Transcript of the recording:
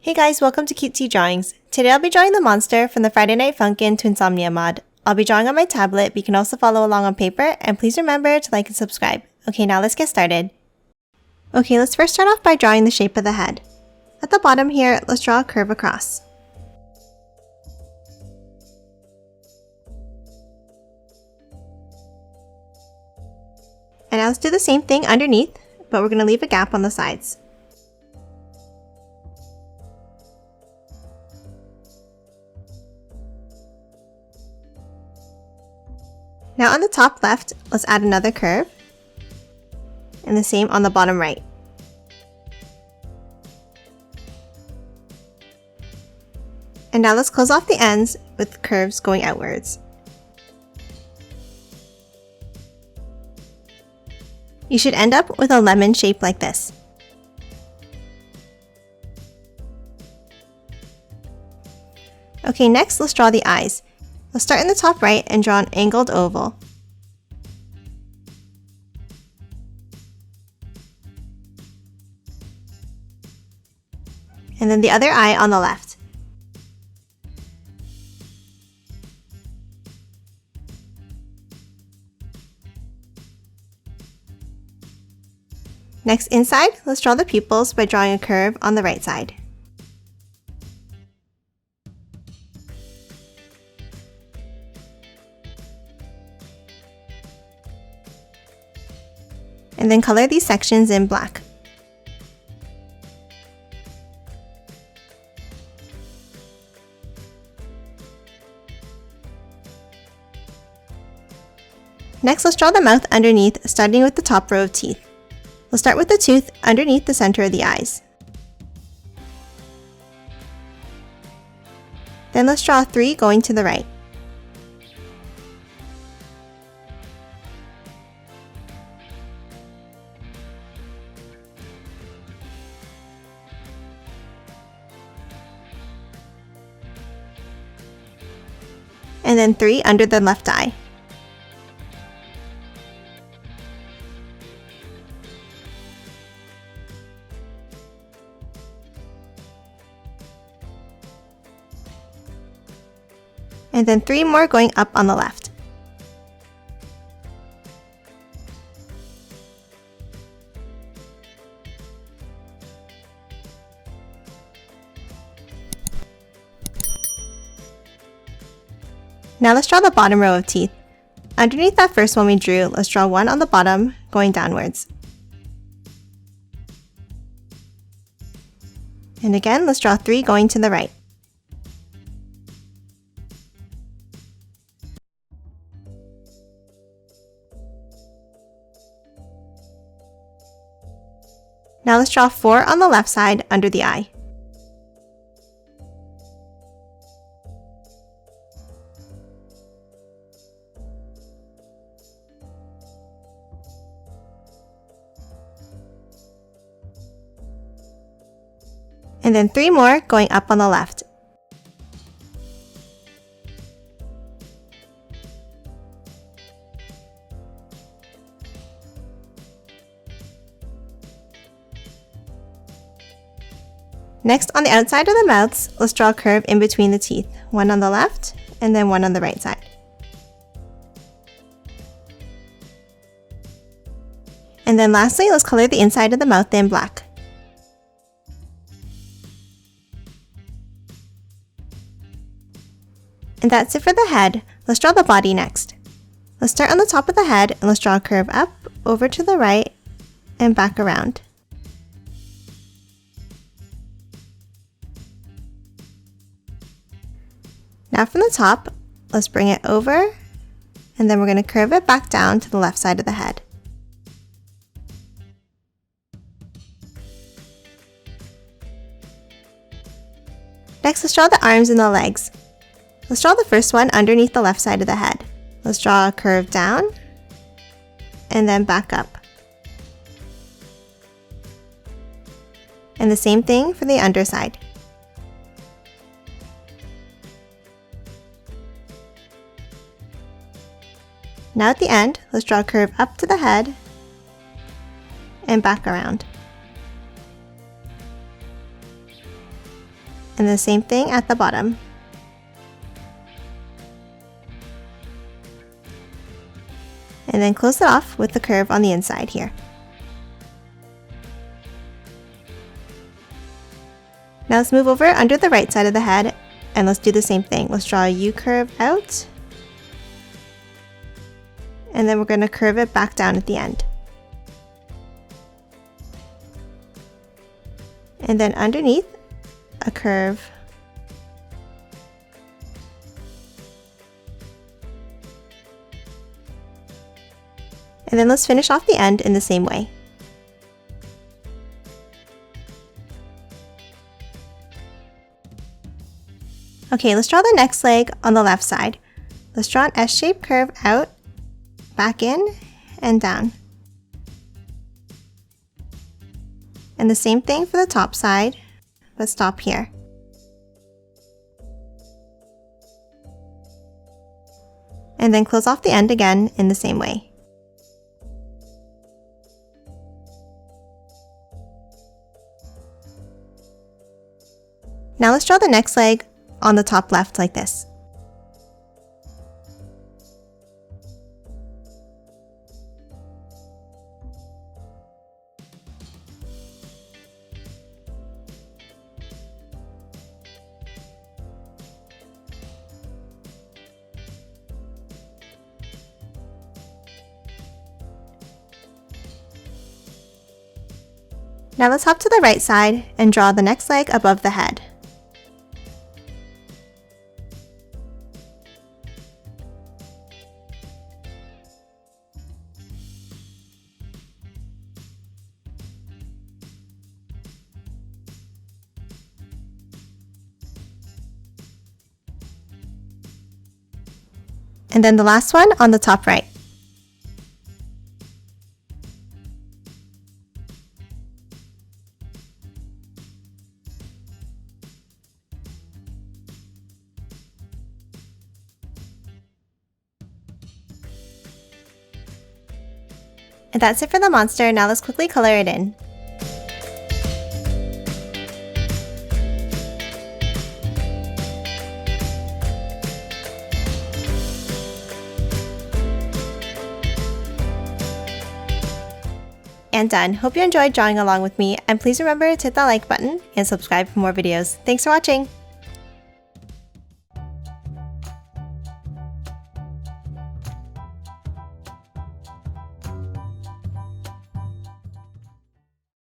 Hey guys, welcome to Cute Tea Drawings. Today I'll be drawing the monster from the Friday Night Funkin Twinsomnia mod. I'll be drawing on my tablet, but you can also follow along on paper, and please remember to like and subscribe. Okay, now let's get started. Okay, let's first start off by drawing the shape of the head. At the bottom here, let's draw a curve across. And now let's do the same thing underneath, but we're going to leave a gap on the sides. Now on the top left, let's add another curve, and the same on the bottom right. And now let's close off the ends with curves going outwards. You should end up with a lemon shape like this. Okay, next let's draw the eyes. Let's start in the top right and draw an angled oval. And then the other eye on the left. Next, inside, let's draw the pupils by drawing a curve on the right side. And then color these sections in black. Next, let's draw the mouth underneath, starting with the top row of teeth. We'll start with the tooth underneath the center of the eyes. Then let's draw 3 going to the right. And then 3 under the left eye. And then 3 more going up on the left. Now let's draw the bottom row of teeth. Underneath that first one we drew, let's draw 1 on the bottom going downwards. And again, let's draw 3 going to the right. Now let's draw 4 on the left side under the eye. And then 3 more going up on the left. Next, on the outside of the mouths, let's draw a curve in between the teeth, 1 on the left and then 1 on the right side. And then lastly, let's color the inside of the mouth in black. And that's it for the head. Let's draw the body next. Let's start on the top of the head and let's draw a curve up, over to the right, and back around. Now from the top, let's bring it over, and then we're going to curve it back down to the left side of the head. Next, let's draw the arms and the legs. Let's draw the first one underneath the left side of the head. Let's draw a curve down, and then back up. And the same thing for the underside. Now at the end, let's draw a curve up to the head and back around. And the same thing at the bottom. And then close it off with the curve on the inside here. Now let's move over under the right side of the head and let's do the same thing. Let's draw a U curve out. And then we're going to curve it back down at the end. And then underneath, a curve. And then let's finish off the end in the same way. Okay, let's draw the next leg on the left side. Let's draw an S-shaped curve out, back in, and down. And the same thing for the top side, but stop here. And then close off the end again in the same way. Now let's draw the next leg on the top left like this. Now let's hop to the right side and draw the next leg above the head. And then the last one on the top right. And that's it for the monster. Now let's quickly color it in. And done. Hope you enjoyed drawing along with me, and please remember to hit that like button and subscribe for more videos. Thanks for watching!